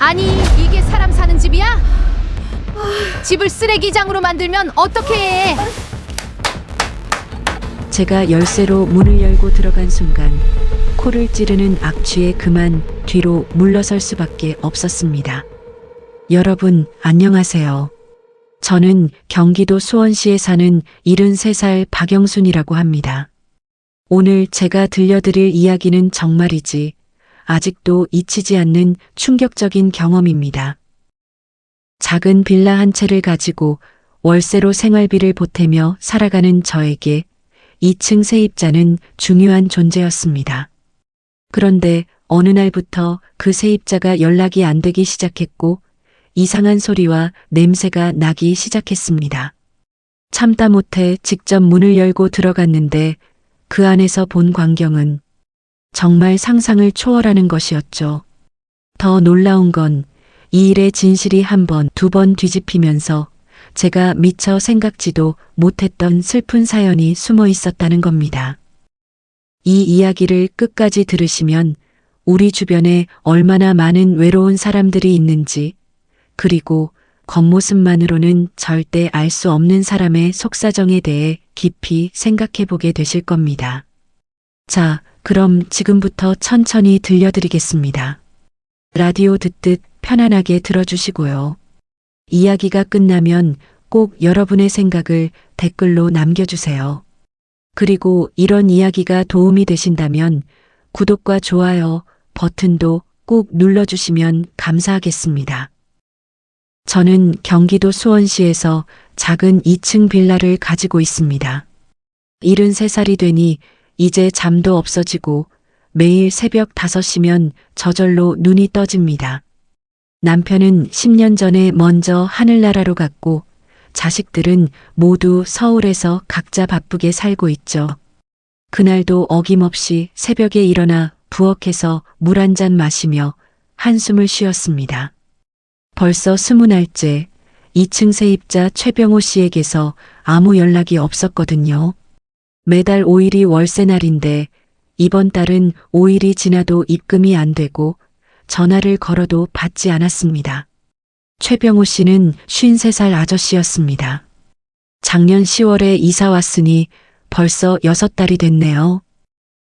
아니, 이게 사람 사는 집이야? 집을 쓰레기장으로 만들면 어떻게 해? 제가 열쇠로 문을 열고 들어간 순간 코를 찌르는 악취에 그만 뒤로 물러설 수밖에 없었습니다. 여러분, 안녕하세요. 저는 경기도 수원시에 사는 73살 박영순이라고 합니다. 오늘 제가 들려드릴 이야기는 정말이지 아직도 잊히지 않는 충격적인 경험입니다. 작은 빌라 한 채를 가지고 월세로 생활비를 보태며 살아가는 저에게 2층 세입자는 중요한 존재였습니다. 그런데 어느 날부터 그 세입자가 연락이 안 되기 시작했고 이상한 소리와 냄새가 나기 시작했습니다. 참다 못해 직접 문을 열고 들어갔는데 그 안에서 본 광경은 정말 상상을 초월하는 것이었죠. 더 놀라운 건 이 일의 진실이 한 번, 두 번 뒤집히면서 제가 미처 생각지도 못했던 슬픈 사연이 숨어 있었다는 겁니다. 이 이야기를 끝까지 들으시면 우리 주변에 얼마나 많은 외로운 사람들이 있는지, 그리고 겉모습만으로는 절대 알 수 없는 사람의 속사정에 대해 깊이 생각해 보게 되실 겁니다. 자, 그럼 지금부터 천천히 들려드리겠습니다. 라디오 듣듯 편안하게 들어주시고요. 이야기가 끝나면 꼭 여러분의 생각을 댓글로 남겨주세요. 그리고 이런 이야기가 도움이 되신다면 구독과 좋아요 버튼도 꼭 눌러주시면 감사하겠습니다. 저는 경기도 수원시에서 작은 2층 빌라를 가지고 있습니다. 73살이 되니 이제 잠도 없어지고 매일 새벽 5시면 저절로 눈이 떠집니다. 남편은 10년 전에 먼저 하늘나라로 갔고 자식들은 모두 서울에서 각자 바쁘게 살고 있죠. 그날도 어김없이 새벽에 일어나 부엌에서 물 한 잔 마시며 한숨을 쉬었습니다. 벌써 20날째 2층 세입자 최병호 씨에게서 아무 연락이 없었거든요. 매달 5일이 월세 날인데 이번 달은 5일이 지나도 입금이 안 되고 전화를 걸어도 받지 않았습니다. 최병호 씨는 53살 아저씨였습니다. 작년 10월에 이사 왔으니 벌써 6달이 됐네요.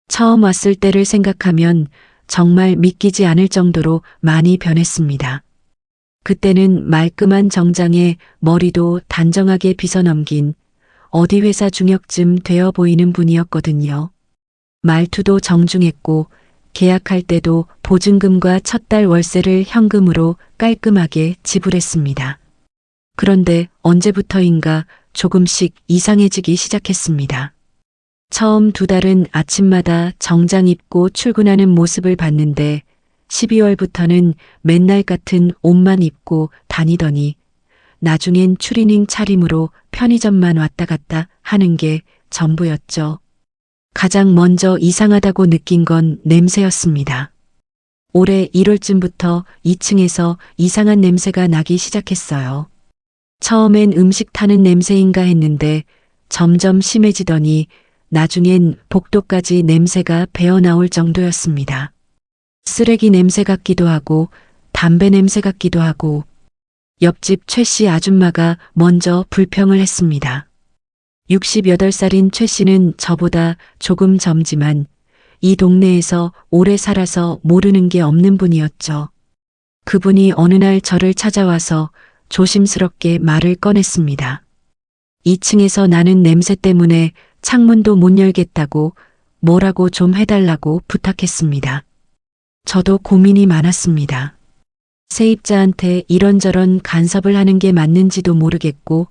처음 왔을 때를 생각하면 정말 믿기지 않을 정도로 많이 변했습니다. 그때는 말끔한 정장에 머리도 단정하게 빗어넘긴 어디 회사 중역쯤 되어 보이는 분이었거든요. 말투도 정중했고 계약할 때도 보증금과 첫 달 월세를 현금으로 깔끔하게 지불했습니다. 그런데 언제부터인가 조금씩 이상해지기 시작했습니다. 처음 2달은 아침마다 정장 입고 출근하는 모습을 봤는데 12월부터는 맨날 같은 옷만 입고 다니더니 나중엔 추리닝 차림으로 편의점만 왔다 갔다 하는 게 전부였죠. 가장 먼저 이상하다고 느낀 건 냄새였습니다. 올해 1월쯤부터 2층에서 이상한 냄새가 나기 시작했어요. 처음엔 음식 타는 냄새인가 했는데 점점 심해지더니 나중엔 복도까지 냄새가 배어나올 정도였습니다. 쓰레기 냄새 같기도 하고 담배 냄새 같기도 하고 옆집 최 씨 아줌마가 먼저 불평을 했습니다. 68살인 최 씨는 저보다 조금 젊지만 이 동네에서 오래 살아서 모르는 게 없는 분이었죠. 그분이 어느 날 저를 찾아와서 조심스럽게 말을 꺼냈습니다. 2층에서 나는 냄새 때문에 창문도 못 열겠다고 뭐라고 좀 해달라고 부탁했습니다. 저도 고민이 많았습니다. 세입자한테 이런저런 간섭을 하는 게 맞는지도 모르겠고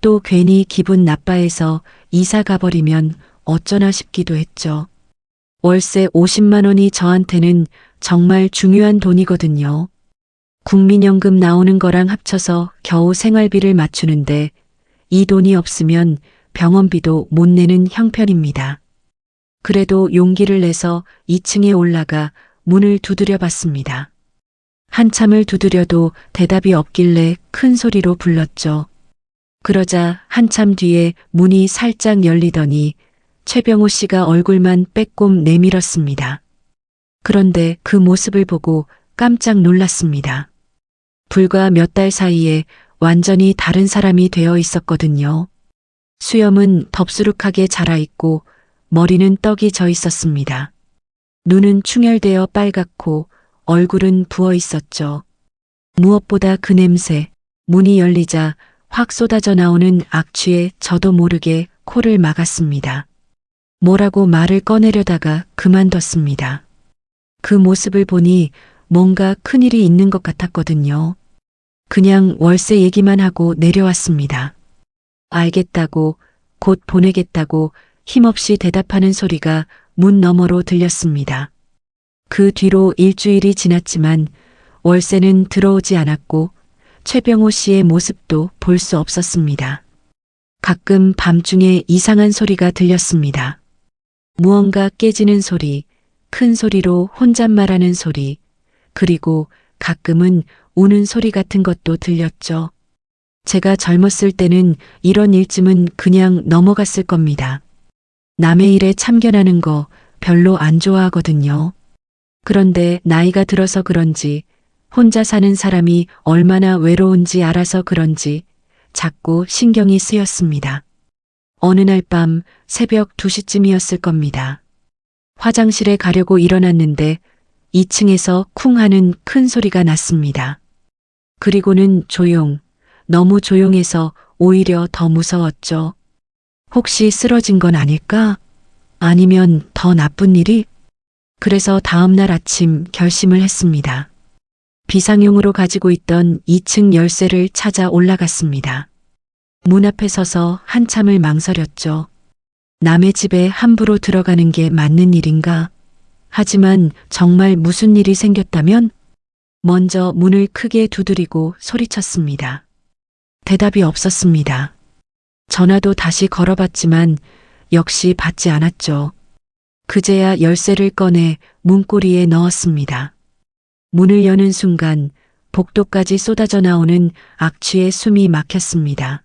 또 괜히 기분 나빠해서 이사 가버리면 어쩌나 싶기도 했죠. 월세 50만 원이 저한테는 정말 중요한 돈이거든요. 국민연금 나오는 거랑 합쳐서 겨우 생활비를 맞추는데 이 돈이 없으면 병원비도 못 내는 형편입니다. 그래도 용기를 내서 2층에 올라가 문을 두드려 봤습니다. 한참을 두드려도 대답이 없길래 큰 소리로 불렀죠. 그러자 한참 뒤에 문이 살짝 열리더니 최병호 씨가 얼굴만 빼꼼 내밀었습니다. 그런데 그 모습을 보고 깜짝 놀랐습니다. 불과 몇 달 사이에 완전히 다른 사람이 되어 있었거든요. 수염은 덥수룩하게 자라있고 머리는 떡이 져 있었습니다. 눈은 충혈되어 빨갛고 얼굴은 부어 있었죠. 무엇보다 그 냄새, 문이 열리자 확 쏟아져 나오는 악취에 저도 모르게 코를 막았습니다. 뭐라고 말을 꺼내려다가 그만뒀습니다. 그 모습을 보니 뭔가 큰일이 있는 것 같았거든요. 그냥 월세 얘기만 하고 내려왔습니다. 알겠다고, 곧 보내겠다고 힘없이 대답하는 소리가 문 너머로 들렸습니다. 그 뒤로 일주일이 지났지만 월세는 들어오지 않았고 최병호 씨의 모습도 볼 수 없었습니다. 가끔 밤중에 이상한 소리가 들렸습니다. 무언가 깨지는 소리, 큰 소리로 혼잣말하는 소리, 그리고 가끔은 우는 소리 같은 것도 들렸죠. 제가 젊었을 때는 이런 일쯤은 그냥 넘어갔을 겁니다. 남의 일에 참견하는 거 별로 안 좋아하거든요. 그런데 나이가 들어서 그런지 혼자 사는 사람이 얼마나 외로운지 알아서 그런지 자꾸 신경이 쓰였습니다. 어느 날 밤 새벽 2시쯤이었을 겁니다. 화장실에 가려고 일어났는데 2층에서 쿵 하는 큰 소리가 났습니다. 그리고는 조용, 너무 조용해서 오히려 더 무서웠죠. 혹시 쓰러진 건 아닐까? 아니면 더 나쁜 일이? 그래서 다음날 아침 결심을 했습니다. 비상용으로 가지고 있던 2층 열쇠를 찾아 올라갔습니다. 문 앞에 서서 한참을 망설였죠. 남의 집에 함부로 들어가는 게 맞는 일인가? 하지만 정말 무슨 일이 생겼다면? 먼저 문을 크게 두드리고 소리쳤습니다. 대답이 없었습니다. 전화도 다시 걸어봤지만 역시 받지 않았죠. 그제야 열쇠를 꺼내 문고리에 넣었습니다. 문을 여는 순간 복도까지 쏟아져 나오는 악취의 숨이 막혔습니다.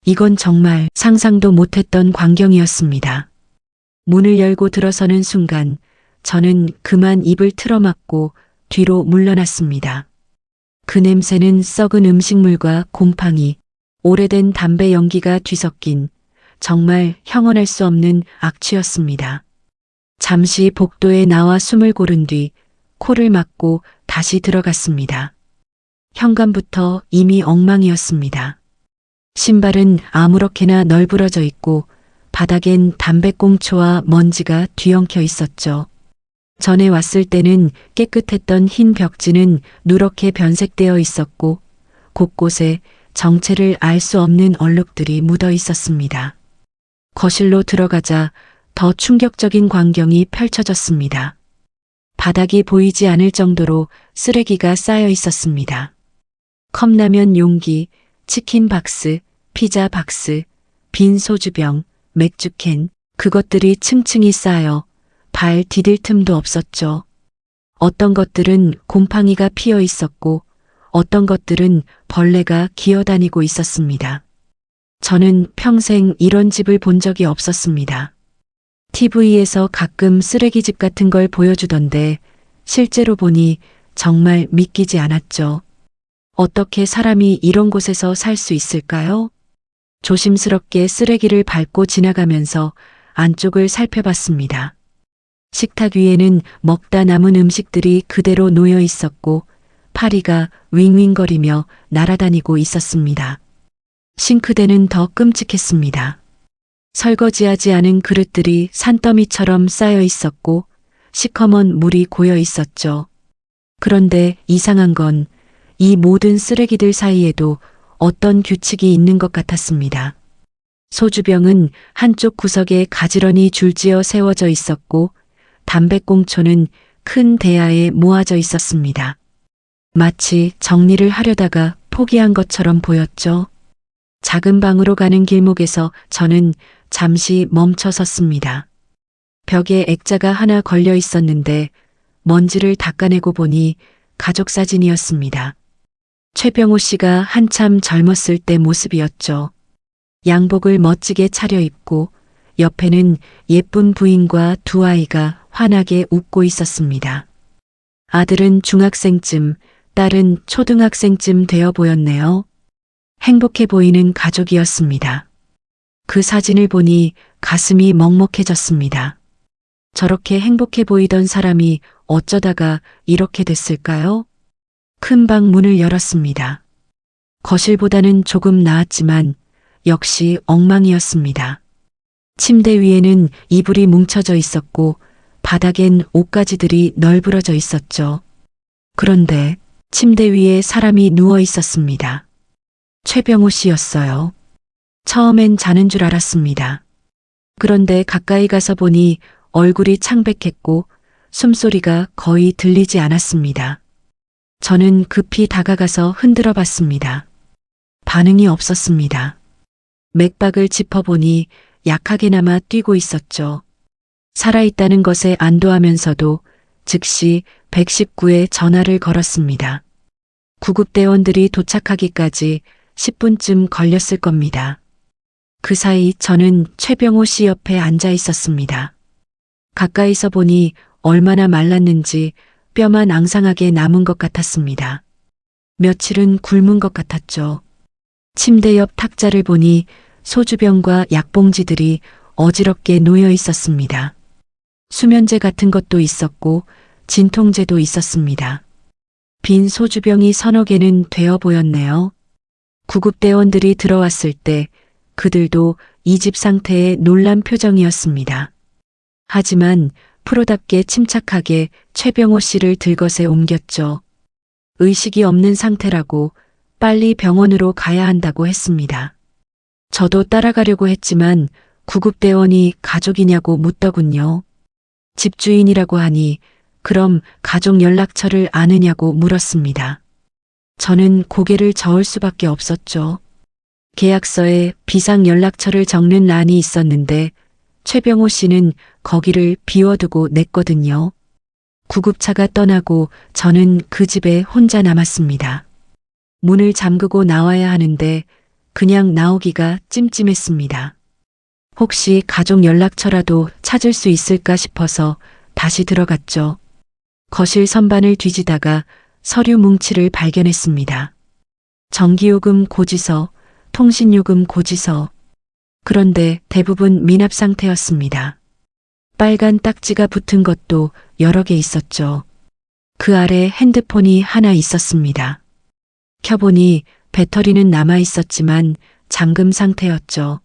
이건 정말 상상도 못했던 광경이었습니다. 문을 열고 들어서는 순간 저는 그만 입을 틀어막고 뒤로 물러났습니다. 그 냄새는 썩은 음식물과 곰팡이, 오래된 담배 연기가 뒤섞인 정말 형언할 수 없는 악취였습니다. 잠시 복도에 나와 숨을 고른 뒤 코를 막고 다시 들어갔습니다. 현관부터 이미 엉망이었습니다. 신발은 아무렇게나 널브러져 있고 바닥엔 담배꽁초와 먼지가 뒤엉켜 있었죠. 전에 왔을 때는 깨끗했던 흰 벽지는 누렇게 변색되어 있었고 곳곳에 정체를 알 수 없는 얼룩들이 묻어 있었습니다. 거실로 들어가자 더 충격적인 광경이 펼쳐졌습니다. 바닥이 보이지 않을 정도로 쓰레기가 쌓여 있었습니다. 컵라면 용기, 치킨 박스, 피자 박스, 빈 소주병, 맥주캔, 그것들이 층층이 쌓여 발 디딜 틈도 없었죠. 어떤 것들은 곰팡이가 피어 있었고 어떤 것들은 벌레가 기어다니고 있었습니다. 저는 평생 이런 집을 본 적이 없었습니다. TV에서 가끔 쓰레기집 같은 걸 보여주던데 실제로 보니 정말 믿기지 않았죠. 어떻게 사람이 이런 곳에서 살 수 있을까요? 조심스럽게 쓰레기를 밟고 지나가면서 안쪽을 살펴봤습니다. 식탁 위에는 먹다 남은 음식들이 그대로 놓여 있었고 파리가 윙윙거리며 날아다니고 있었습니다. 싱크대는 더 끔찍했습니다. 설거지하지 않은 그릇들이 산더미처럼 쌓여 있었고 시커먼 물이 고여 있었죠. 그런데 이상한 건 이 모든 쓰레기들 사이에도 어떤 규칙이 있는 것 같았습니다. 소주병은 한쪽 구석에 가지런히 줄지어 세워져 있었고 담배꽁초는 큰 대야에 모아져 있었습니다. 마치 정리를 하려다가 포기한 것처럼 보였죠. 작은 방으로 가는 길목에서 저는 잠시 멈춰 섰습니다. 벽에 액자가 하나 걸려 있었는데 먼지를 닦아내고 보니 가족 사진이었습니다. 최병호 씨가 한참 젊었을 때 모습이었죠. 양복을 멋지게 차려입고 옆에는 예쁜 부인과 두 아이가 환하게 웃고 있었습니다. 아들은 중학생쯤, 딸은 초등학생쯤 되어 보였네요. 행복해 보이는 가족이었습니다. 그 사진을 보니 가슴이 먹먹해졌습니다. 저렇게 행복해 보이던 사람이 어쩌다가 이렇게 됐을까요? 큰 방 문을 열었습니다. 거실보다는 조금 나았지만 역시 엉망이었습니다. 침대 위에는 이불이 뭉쳐져 있었고 바닥엔 옷가지들이 널브러져 있었죠. 그런데 침대 위에 사람이 누워 있었습니다. 최병호 씨였어요. 처음엔 자는 줄 알았습니다. 그런데 가까이 가서 보니 얼굴이 창백했고 숨소리가 거의 들리지 않았습니다. 저는 급히 다가가서 흔들어 봤습니다. 반응이 없었습니다. 맥박을 짚어보니 약하게나마 뛰고 있었죠. 살아있다는 것에 안도하면서도 즉시 119에 전화를 걸었습니다. 구급대원들이 도착하기까지 10분쯤 걸렸을 겁니다. 그 사이 저는 최병호 씨 옆에 앉아 있었습니다. 가까이서 보니 얼마나 말랐는지 뼈만 앙상하게 남은 것 같았습니다. 며칠은 굶은 것 같았죠. 침대 옆 탁자를 보니 소주병과 약봉지들이 어지럽게 놓여 있었습니다. 수면제 같은 것도 있었고 진통제도 있었습니다. 빈 소주병이 서너 개는 되어 보였네요. 구급대원들이 들어왔을 때 그들도 이 집 상태에 놀란 표정이었습니다. 하지만 프로답게 침착하게 최병호 씨를 들것에 옮겼죠. 의식이 없는 상태라고 빨리 병원으로 가야 한다고 했습니다. 저도 따라가려고 했지만 구급대원이 가족이냐고 묻더군요. 집주인이라고 하니 그럼 가족 연락처를 아느냐고 물었습니다. 저는 고개를 저을 수밖에 없었죠. 계약서에 비상 연락처를 적는 란이 있었는데 최병호 씨는 거기를 비워두고 냈거든요. 구급차가 떠나고 저는 그 집에 혼자 남았습니다. 문을 잠그고 나와야 하는데 그냥 나오기가 찜찜했습니다. 혹시 가족 연락처라도 찾을 수 있을까 싶어서 다시 들어갔죠. 거실 선반을 뒤지다가 서류 뭉치를 발견했습니다. 전기요금 고지서, 통신요금 고지서. 그런데 대부분 미납 상태였습니다. 빨간 딱지가 붙은 것도 여러 개 있었죠. 그 아래 핸드폰이 하나 있었습니다. 켜보니 배터리는 남아 있었지만 잠금 상태였죠.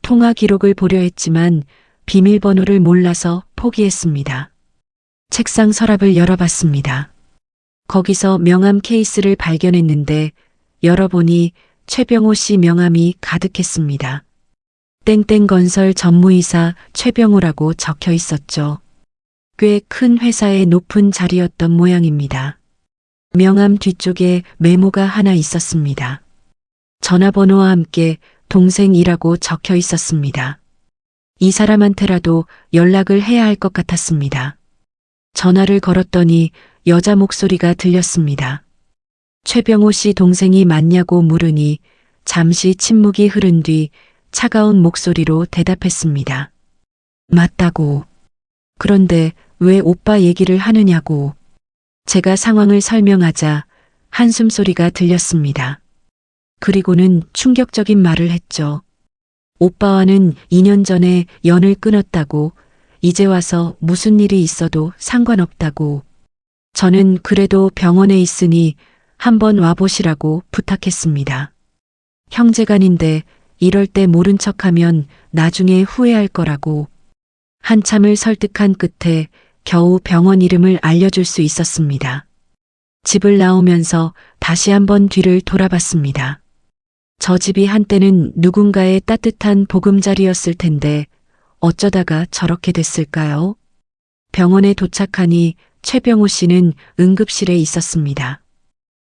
통화 기록을 보려 했지만 비밀번호를 몰라서 포기했습니다. 책상 서랍을 열어봤습니다. 거기서 명함 케이스를 발견했는데 열어보니 최병호 씨 명함이 가득했습니다. 땡땡건설 전무이사 최병호라고 적혀 있었죠. 꽤 큰 회사의 높은 자리였던 모양입니다. 명함 뒤쪽에 메모가 하나 있었습니다. 전화번호와 함께 동생이라고 적혀 있었습니다. 이 사람한테라도 연락을 해야 할 것 같았습니다. 전화를 걸었더니 여자 목소리가 들렸습니다. 최병호 씨 동생이 맞냐고 물으니 잠시 침묵이 흐른 뒤 차가운 목소리로 대답했습니다. 맞다고. 그런데 왜 오빠 얘기를 하느냐고. 제가 상황을 설명하자 한숨 소리가 들렸습니다. 그리고는 충격적인 말을 했죠. 오빠와는 2년 전에 연을 끊었다고, 이제 와서 무슨 일이 있어도 상관없다고. 저는 그래도 병원에 있으니 한번 와보시라고 부탁했습니다. 형제간인데 이럴 때 모른 척하면 나중에 후회할 거라고. 한참을 설득한 끝에 겨우 병원 이름을 알려줄 수 있었습니다. 집을 나오면서 다시 한번 뒤를 돌아봤습니다. 저 집이 한때는 누군가의 따뜻한 보금자리였을 텐데 어쩌다가 저렇게 됐을까요? 병원에 도착하니 최병호 씨는 응급실에 있었습니다.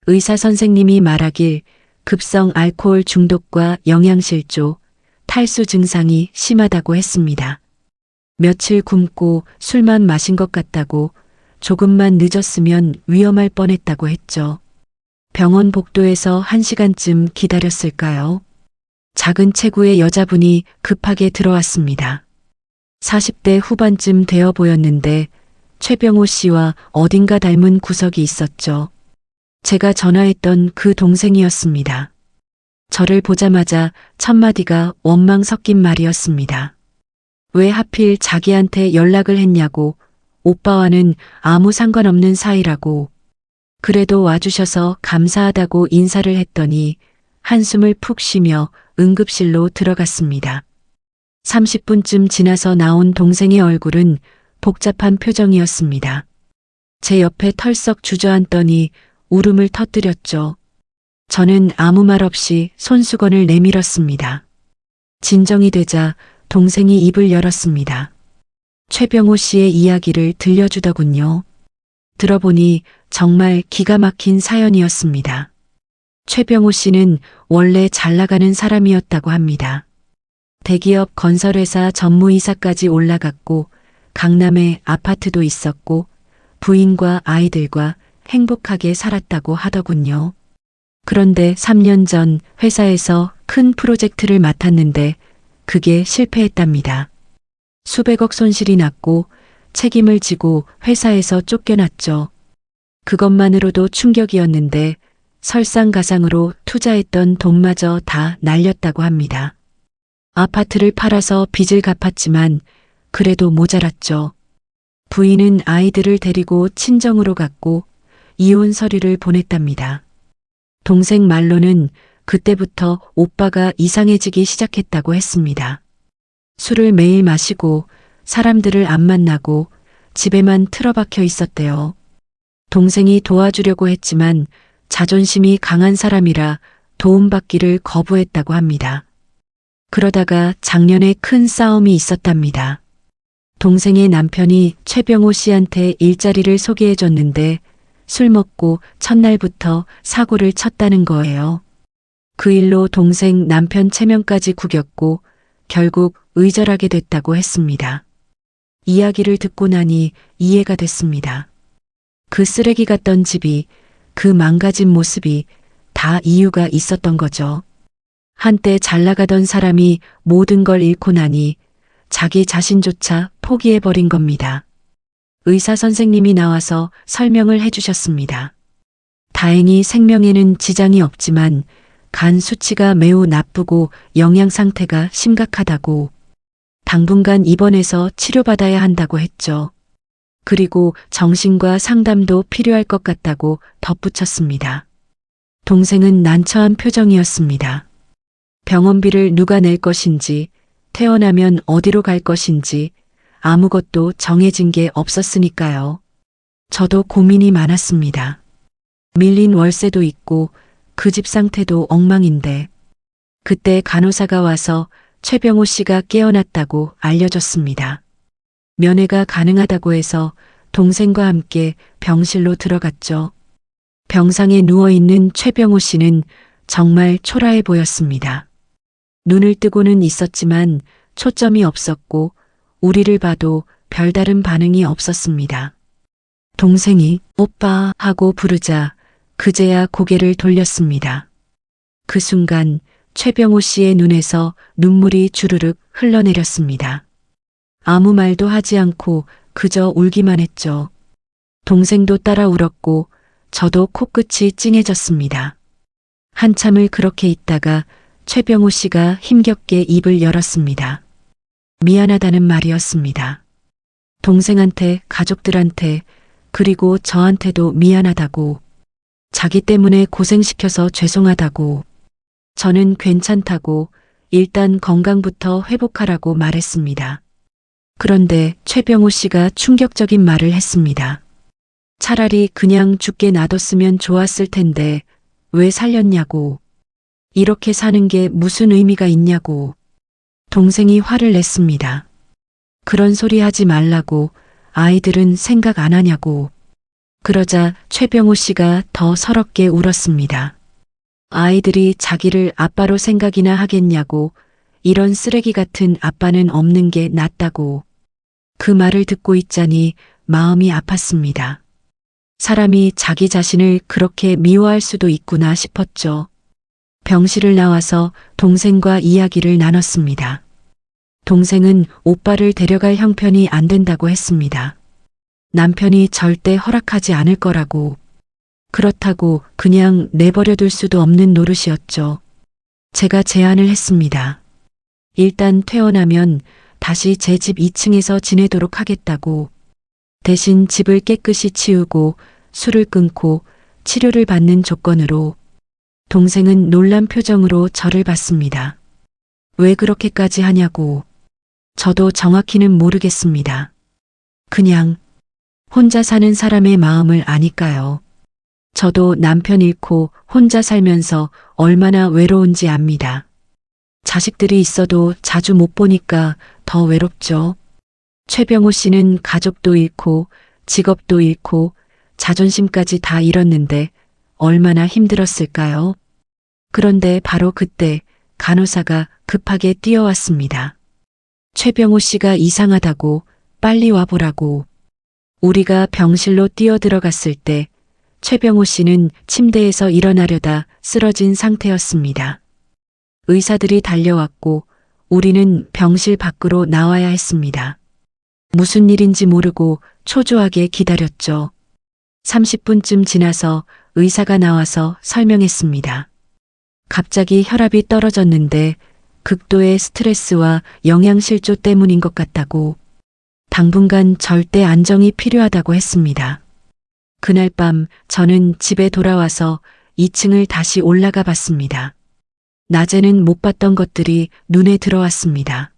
의사 선생님이 말하길 급성 알코올 중독과 영양실조, 탈수 증상이 심하다고 했습니다. 며칠 굶고 술만 마신 것 같다고, 조금만 늦었으면 위험할 뻔했다고 했죠. 병원 복도에서 1시간쯤 기다렸을까요? 작은 체구의 여자분이 급하게 들어왔습니다. 40대 후반쯤 되어 보였는데 최병호 씨와 어딘가 닮은 구석이 있었죠. 제가 전화했던 그 동생이었습니다. 저를 보자마자 첫마디가 원망 섞인 말이었습니다. 왜 하필 자기한테 연락을 했냐고, 오빠와는 아무 상관없는 사이라고, 그래도 와주셔서 감사하다고 인사를 했더니 한숨을 푹 쉬며 응급실로 들어갔습니다. 30분쯤 지나서 나온 동생의 얼굴은 복잡한 표정이었습니다. 제 옆에 털썩 주저앉더니 울음을 터뜨렸죠. 저는 아무 말 없이 손수건을 내밀었습니다. 진정이 되자 동생이 입을 열었습니다. 최병호 씨의 이야기를 들려주더군요. 들어보니 정말 기가 막힌 사연이었습니다. 최병호 씨는 원래 잘 나가는 사람이었다고 합니다. 대기업 건설회사 전무이사까지 올라갔고 강남에 아파트도 있었고 부인과 아이들과 행복하게 살았다고 하더군요. 그런데 3년 전 회사에서 큰 프로젝트를 맡았는데 그게 실패했답니다. 수백억 손실이 났고 책임을 지고 회사에서 쫓겨났죠. 그것만으로도 충격이었는데 설상가상으로 투자했던 돈마저 다 날렸다고 합니다. 아파트를 팔아서 빚을 갚았지만 그래도 모자랐죠. 부인은 아이들을 데리고 친정으로 갔고 이혼 서류를 보냈답니다. 동생 말로는 그때부터 오빠가 이상해지기 시작했다고 했습니다. 술을 매일 마시고 사람들을 안 만나고 집에만 틀어박혀 있었대요. 동생이 도와주려고 했지만 자존심이 강한 사람이라 도움받기를 거부했다고 합니다. 그러다가 작년에 큰 싸움이 있었답니다. 동생의 남편이 최병호 씨한테 일자리를 소개해줬는데 술 먹고 첫날부터 사고를 쳤다는 거예요. 그 일로 동생 남편 체면까지 구겼고 결국 의절하게 됐다고 했습니다. 이야기를 듣고 나니 이해가 됐습니다. 그 쓰레기 같던 집이, 그 망가진 모습이 다 이유가 있었던 거죠. 한때 잘 나가던 사람이 모든 걸 잃고 나니 자기 자신조차 포기해버린 겁니다. 의사 선생님이 나와서 설명을 해주셨습니다. 다행히 생명에는 지장이 없지만 간 수치가 매우 나쁘고 영양 상태가 심각하다고, 당분간 입원해서 치료받아야 한다고 했죠. 그리고 정신과 상담도 필요할 것 같다고 덧붙였습니다. 동생은 난처한 표정이었습니다. 병원비를 누가 낼 것인지, 퇴원하면 어디로 갈 것인지 아무것도 정해진 게 없었으니까요. 저도 고민이 많았습니다. 밀린 월세도 있고 그 집 상태도 엉망인데, 그때 간호사가 와서 최병호 씨가 깨어났다고 알려줬습니다. 면회가 가능하다고 해서 동생과 함께 병실로 들어갔죠. 병상에 누워있는 최병호 씨는 정말 초라해 보였습니다. 눈을 뜨고는 있었지만 초점이 없었고 우리를 봐도 별다른 반응이 없었습니다. 동생이 오빠 하고 부르자 그제야 고개를 돌렸습니다. 그 순간 최병호 씨의 눈에서 눈물이 주르륵 흘러내렸습니다. 아무 말도 하지 않고 그저 울기만 했죠. 동생도 따라 울었고 저도 코끝이 찡해졌습니다. 한참을 그렇게 있다가 최병호 씨가 힘겹게 입을 열었습니다. 미안하다는 말이었습니다. 동생한테, 가족들한테, 그리고 저한테도 미안하다고, 자기 때문에 고생시켜서 죄송하다고, 저는 괜찮다고 일단 건강부터 회복하라고 말했습니다. 그런데 최병호 씨가 충격적인 말을 했습니다. 차라리 그냥 죽게 놔뒀으면 좋았을 텐데 왜 살렸냐고, 이렇게 사는 게 무슨 의미가 있냐고. 동생이 화를 냈습니다. 그런 소리 하지 말라고, 아이들은 생각 안 하냐고. 그러자 최병호 씨가 더 서럽게 울었습니다. 아이들이 자기를 아빠로 생각이나 하겠냐고, 이런 쓰레기 같은 아빠는 없는 게 낫다고. 그 말을 듣고 있자니 마음이 아팠습니다. 사람이 자기 자신을 그렇게 미워할 수도 있구나 싶었죠. 병실을 나와서 동생과 이야기를 나눴습니다. 동생은 오빠를 데려갈 형편이 안 된다고 했습니다. 남편이 절대 허락하지 않을 거라고. 그렇다고 그냥 내버려둘 수도 없는 노릇이었죠. 제가 제안을 했습니다. 일단 퇴원하면 다시 제 집 2층에서 지내도록 하겠다고. 대신 집을 깨끗이 치우고 술을 끊고 치료를 받는 조건으로. 동생은 놀란 표정으로 저를 봤습니다. 왜 그렇게까지 하냐고. 저도 정확히는 모르겠습니다. 그냥 혼자 사는 사람의 마음을 아니까요. 저도 남편 잃고 혼자 살면서 얼마나 외로운지 압니다. 자식들이 있어도 자주 못 보니까 더 외롭죠. 최병호 씨는 가족도 잃고 직업도 잃고 자존심까지 다 잃었는데 얼마나 힘들었을까요? 그런데 바로 그때 간호사가 급하게 뛰어왔습니다. 최병호 씨가 이상하다고 빨리 와보라고. 우리가 병실로 뛰어들어갔을 때 최병호 씨는 침대에서 일어나려다 쓰러진 상태였습니다. 의사들이 달려왔고 우리는 병실 밖으로 나와야 했습니다. 무슨 일인지 모르고 초조하게 기다렸죠. 30분쯤 지나서 의사가 나와서 설명했습니다. 갑자기 혈압이 떨어졌는데 극도의 스트레스와 영양실조 때문인 것 같다고. 당분간 절대 안정이 필요하다고 했습니다. 그날 밤 저는 집에 돌아와서 2층을 다시 올라가 봤습니다. 낮에는 못 봤던 것들이 눈에 들어왔습니다.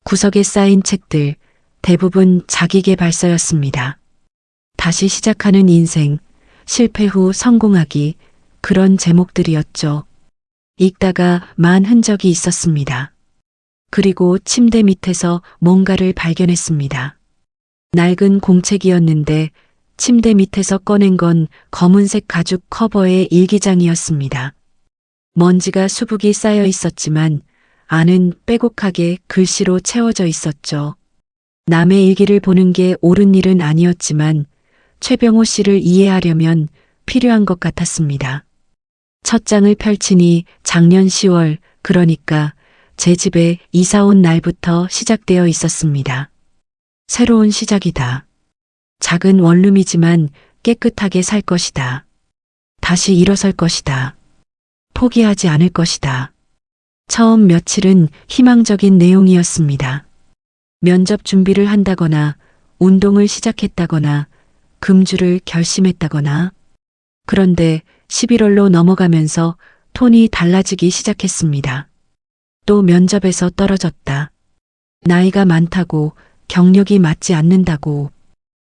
구석에 쌓인 책들, 대부분 자기계발서였습니다. 다시 시작하는 인생, 실패 후 성공하기, 그런 제목들이었죠. 읽다가 만 흔적이 있었습니다. 그리고 침대 밑에서 뭔가를 발견했습니다. 낡은 공책이었는데 침대 밑에서 꺼낸 건 검은색 가죽 커버의 일기장이었습니다. 먼지가 수북이 쌓여 있었지만 안은 빼곡하게 글씨로 채워져 있었죠. 남의 일기를 보는 게 옳은 일은 아니었지만 최병호 씨를 이해하려면 필요한 것 같았습니다. 첫 장을 펼치니 작년 10월, 그러니까 제 집에 이사 온 날부터 시작되어 있었습니다. 새로운 시작이다. 작은 원룸이지만 깨끗하게 살 것이다. 다시 일어설 것이다. 포기하지 않을 것이다. 처음 며칠은 희망적인 내용이었습니다. 면접 준비를 한다거나 운동을 시작했다거나 금주를 결심했다거나. 그런데 11월로 넘어가면서 톤이 달라지기 시작했습니다. 또 면접에서 떨어졌다. 나이가 많다고, 경력이 맞지 않는다고,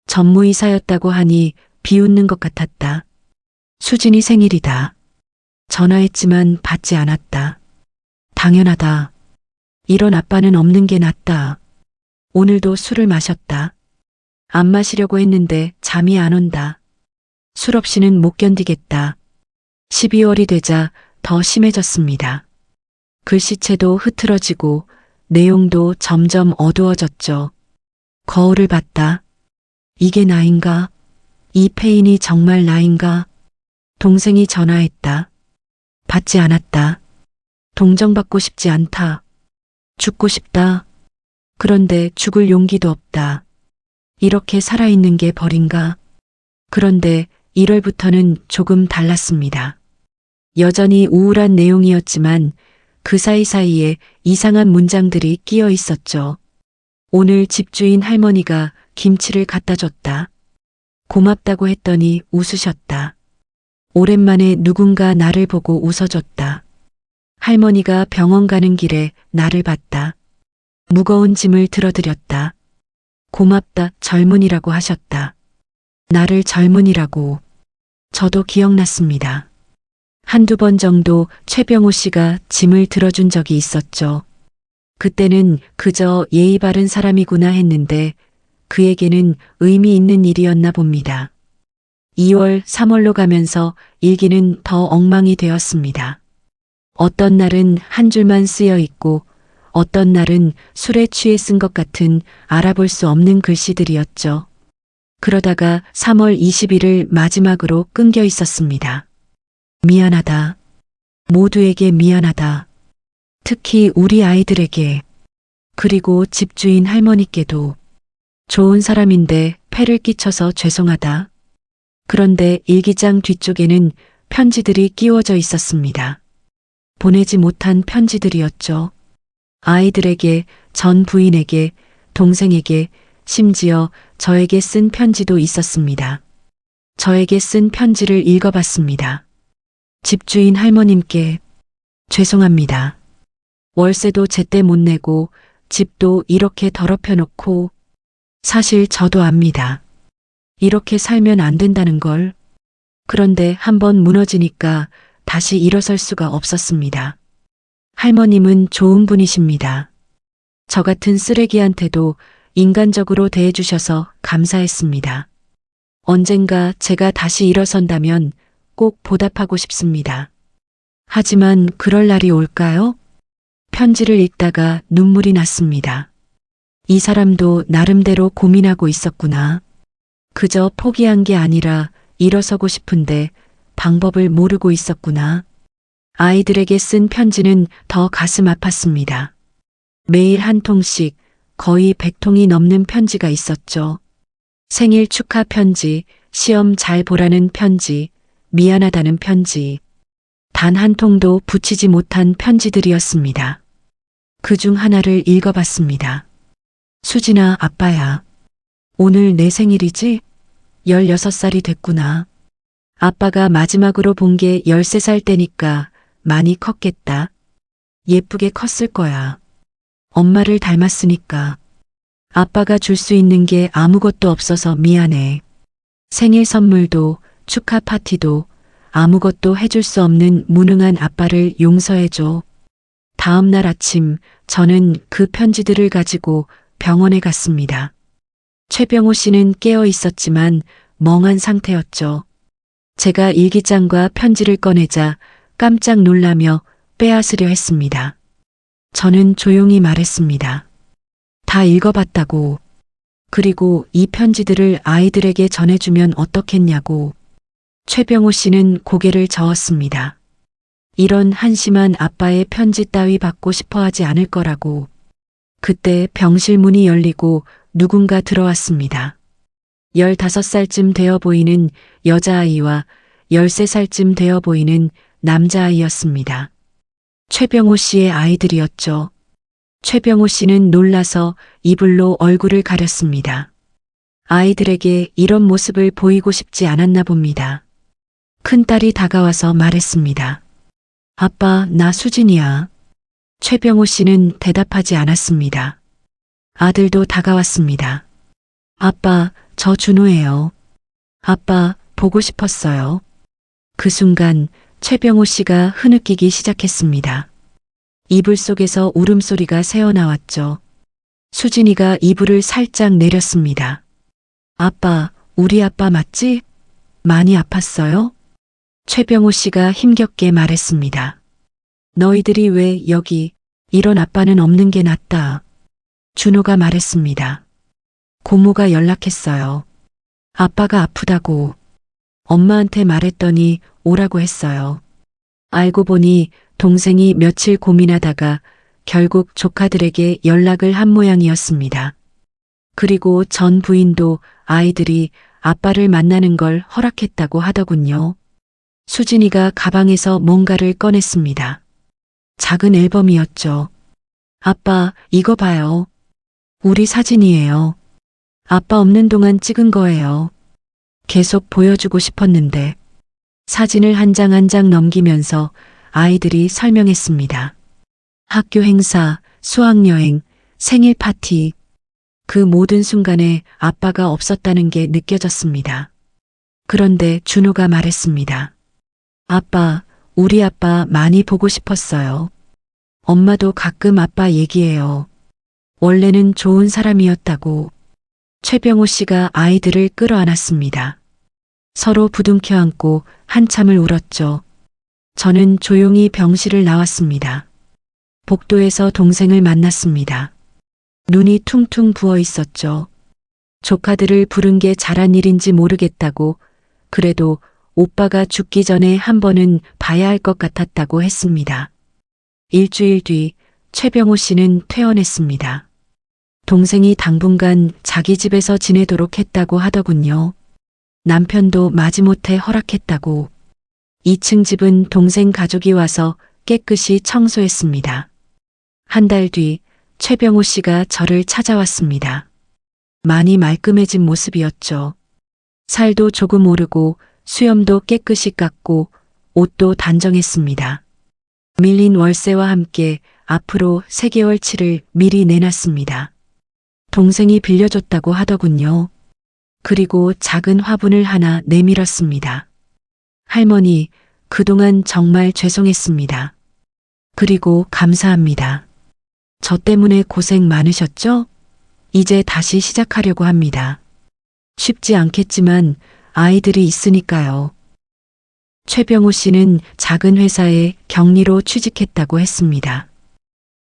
전무이사였다고 하니 비웃는 것 같았다. 수진이 생일이다. 전화했지만 받지 않았다. 당연하다. 이런 아빠는 없는 게 낫다. 오늘도 술을 마셨다. 안 마시려고 했는데 잠이 안 온다. 술 없이는 못 견디겠다. 12월이 되자 더 심해졌습니다. 글씨체도 흐트러지고 내용도 점점 어두워졌죠. 거울을 봤다. 이게 나인가? 이 페인이 정말 나인가? 동생이 전화했다. 받지 않았다. 동정받고 싶지 않다. 죽고 싶다. 그런데 죽을 용기도 없다. 이렇게 살아있는 게 벌인가? 그런데 1월부터는 조금 달랐습니다. 여전히 우울한 내용이었지만 그 사이사이에 이상한 문장들이 끼어 있었죠. 오늘 집주인 할머니가 김치를 갖다 줬다. 고맙다고 했더니 웃으셨다. 오랜만에 누군가 나를 보고 웃어줬다. 할머니가 병원 가는 길에 나를 봤다. 무거운 짐을 들어드렸다. 고맙다, 젊은이라고 하셨다. 나를 젊은이라고. 저도 기억났습니다. 한두 번 정도 최병호 씨가 짐을 들어준 적이 있었죠. 그때는 그저 예의 바른 사람이구나 했는데 그에게는 의미 있는 일이었나 봅니다. 2월, 3월로 가면서 일기는 더 엉망이 되었습니다. 어떤 날은 한 줄만 쓰여 있고 어떤 날은 술에 취해 쓴 것 같은 알아볼 수 없는 글씨들이었죠. 그러다가 3월 20일을 마지막으로 끊겨 있었습니다. 미안하다. 모두에게 미안하다. 특히 우리 아이들에게. 그리고 집주인 할머니께도. 좋은 사람인데 폐를 끼쳐서 죄송하다. 그런데 일기장 뒤쪽에는 편지들이 끼워져 있었습니다. 보내지 못한 편지들이었죠. 아이들에게, 전 부인에게, 동생에게, 심지어 저에게 쓴 편지도 있었습니다. 저에게 쓴 편지를 읽어봤습니다. 집주인 할머님께 죄송합니다. 월세도 제때 못 내고 집도 이렇게 더럽혀 놓고 사실 저도 압니다. 이렇게 살면 안 된다는 걸. 그런데 한번 무너지니까 다시 일어설 수가 없었습니다. 할머님은 좋은 분이십니다. 저 같은 쓰레기한테도 인간적으로 대해주셔서 감사했습니다. 언젠가 제가 다시 일어선다면 꼭 보답하고 싶습니다. 하지만 그럴 날이 올까요? 편지를 읽다가 눈물이 났습니다. 이 사람도 나름대로 고민하고 있었구나. 그저 포기한 게 아니라 일어서고 싶은데 방법을 모르고 있었구나. 아이들에게 쓴 편지는 더 가슴 아팠습니다. 매일 한 통씩 거의 100통이 넘는 편지가 있었죠. 생일 축하 편지, 시험 잘 보라는 편지, 미안하다는 편지. 단 한 통도 붙이지 못한 편지들이었습니다. 그중 하나를 읽어봤습니다. 수진아, 아빠야. 오늘 내 생일이지? 16살이 됐구나. 아빠가 마지막으로 본 게 13살 때니까 많이 컸겠다. 예쁘게 컸을 거야. 엄마를 닮았으니까. 아빠가 줄 수 있는 게 아무것도 없어서 미안해. 생일 선물도 축하 파티도 아무것도 해줄 수 없는 무능한 아빠를 용서해줘. 다음 날 아침 저는 그 편지들을 가지고 병원에 갔습니다. 최병호 씨는 깨어 있었지만 멍한 상태였죠. 제가 일기장과 편지를 꺼내자 깜짝 놀라며 빼앗으려 했습니다. 저는 조용히 말했습니다. 다 읽어봤다고. 그리고 이 편지들을 아이들에게 전해주면 어떻겠냐고. 최병호 씨는 고개를 저었습니다. 이런 한심한 아빠의 편지 따위 받고 싶어 하지 않을 거라고. 그때 병실 문이 열리고 누군가 들어왔습니다. 15살쯤 되어 보이는 여자아이와 13살쯤 되어 보이는 남자아이였습니다. 최병호 씨의 아이들이었죠. 최병호 씨는 놀라서 이불로 얼굴을 가렸습니다. 아이들에게 이런 모습을 보이고 싶지 않았나 봅니다. 큰딸이 다가와서 말했습니다. 아빠, 나 수진이야. 최병호 씨는 대답하지 않았습니다. 아들도 다가왔습니다. 아빠, 저 준호예요. 아빠, 보고 싶었어요. 그 순간 최병호 씨가 흐느끼기 시작했습니다. 이불 속에서 울음소리가 새어나왔죠. 수진이가 이불을 살짝 내렸습니다. 아빠, 우리 아빠 맞지? 많이 아팠어요? 최병호 씨가 힘겹게 말했습니다. 너희들이 왜 여기, 이런 아빠는 없는 게 낫다. 준호가 말했습니다. 고모가 연락했어요. 아빠가 아프다고. 엄마한테 말했더니 오라고 했어요. 알고 보니 동생이 며칠 고민하다가 결국 조카들에게 연락을 한 모양이었습니다. 그리고 전 부인도 아이들이 아빠를 만나는 걸 허락했다고 하더군요. 수진이가 가방에서 뭔가를 꺼냈습니다. 작은 앨범이었죠. 아빠, 이거 봐요. 우리 사진이에요. 아빠 없는 동안 찍은 거예요. 계속 보여주고 싶었는데. 사진을 한 장 한 장 넘기면서 아이들이 설명했습니다. 학교 행사, 수학여행, 생일 파티. 그 모든 순간에 아빠가 없었다는 게 느껴졌습니다. 그런데 준호가 말했습니다. 아빠, 우리 아빠 많이 보고 싶었어요. 엄마도 가끔 아빠 얘기해요. 원래는 좋은 사람이었다고. 최병호 씨가 아이들을 끌어안았습니다. 서로 부둥켜 안고 한참을 울었죠. 저는 조용히 병실을 나왔습니다. 복도에서 동생을 만났습니다. 눈이 퉁퉁 부어 있었죠. 조카들을 부른 게 잘한 일인지 모르겠다고, 그래도 오빠가 죽기 전에 한 번은 봐야 할 것 같았다고 했습니다. 일주일 뒤 최병호 씨는 퇴원했습니다. 동생이 당분간 자기 집에서 지내도록 했다고 하더군요. 남편도 마지못해 허락했다고. 2층 집은 동생 가족이 와서 깨끗이 청소했습니다. 한 달 뒤 최병호 씨가 저를 찾아왔습니다. 많이 말끔해진 모습이었죠. 살도 조금 오르고 수염도 깨끗이 깎고 옷도 단정했습니다. 밀린 월세와 함께 앞으로 3개월치를 미리 내놨습니다. 동생이 빌려줬다고 하더군요. 그리고 작은 화분을 하나 내밀었습니다. 할머니, 그동안 정말 죄송했습니다. 그리고 감사합니다. 저 때문에 고생 많으셨죠? 이제 다시 시작하려고 합니다. 쉽지 않겠지만 아이들이 있으니까요. 최병호 씨는 작은 회사에 격리로 취직했다고 했습니다.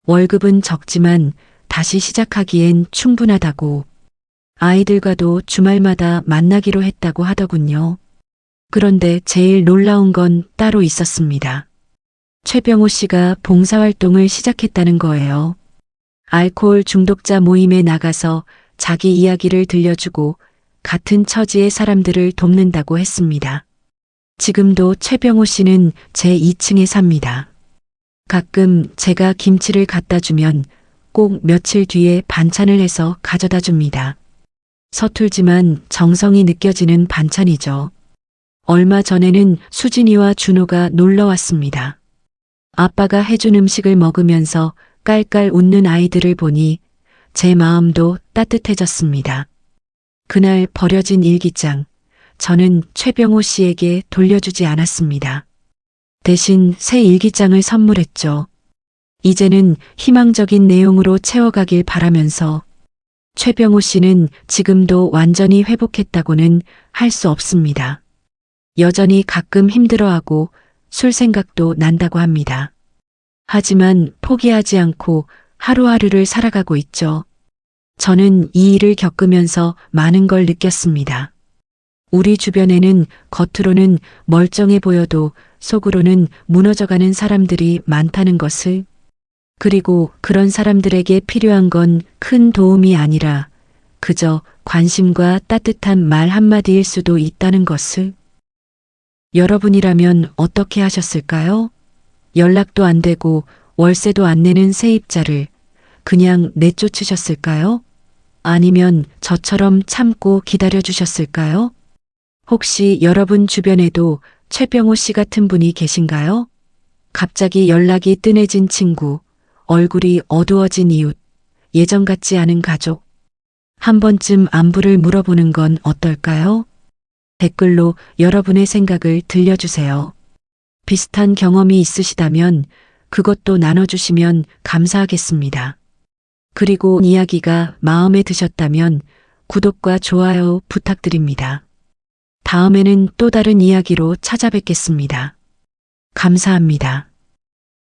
월급은 적지만 다시 시작하기엔 충분하다고. 아이들과도 주말마다 만나기로 했다고 하더군요. 그런데 제일 놀라운 건 따로 있었습니다. 최병호 씨가 봉사활동을 시작했다는 거예요. 알코올 중독자 모임에 나가서 자기 이야기를 들려주고 같은 처지의 사람들을 돕는다고 했습니다. 지금도 최병호 씨는 제 2층에 삽니다. 가끔 제가 김치를 갖다 주면 꼭 며칠 뒤에 반찬을 해서 가져다 줍니다. 서툴지만 정성이 느껴지는 반찬이죠. 얼마 전에는 수진이와 준호가 놀러 왔습니다. 아빠가 해준 음식을 먹으면서 깔깔 웃는 아이들을 보니 제 마음도 따뜻해졌습니다. 그날 버려진 일기장, 저는 최병호 씨에게 돌려주지 않았습니다. 대신 새 일기장을 선물했죠. 이제는 희망적인 내용으로 채워가길 바라면서. 최병호 씨는 지금도 완전히 회복했다고는 할 수 없습니다. 여전히 가끔 힘들어하고 술 생각도 난다고 합니다. 하지만 포기하지 않고 하루하루를 살아가고 있죠. 저는 이 일을 겪으면서 많은 걸 느꼈습니다. 우리 주변에는 겉으로는 멀쩡해 보여도 속으로는 무너져가는 사람들이 많다는 것을. 그리고 그런 사람들에게 필요한 건 큰 도움이 아니라 그저 관심과 따뜻한 말 한마디일 수도 있다는 것을. 여러분이라면 어떻게 하셨을까요? 연락도 안 되고 월세도 안 내는 세입자를 그냥 내쫓으셨을까요? 아니면 저처럼 참고 기다려 주셨을까요? 혹시 여러분 주변에도 최병호 씨 같은 분이 계신가요? 갑자기 연락이 뜸해진 친구, 얼굴이 어두워진 이웃, 예전 같지 않은 가족. 한 번쯤 안부를 물어보는 건 어떨까요? 댓글로 여러분의 생각을 들려주세요. 비슷한 경험이 있으시다면 그것도 나눠주시면 감사하겠습니다. 그리고 이야기가 마음에 드셨다면 구독과 좋아요 부탁드립니다. 다음에는 또 다른 이야기로 찾아뵙겠습니다. 감사합니다.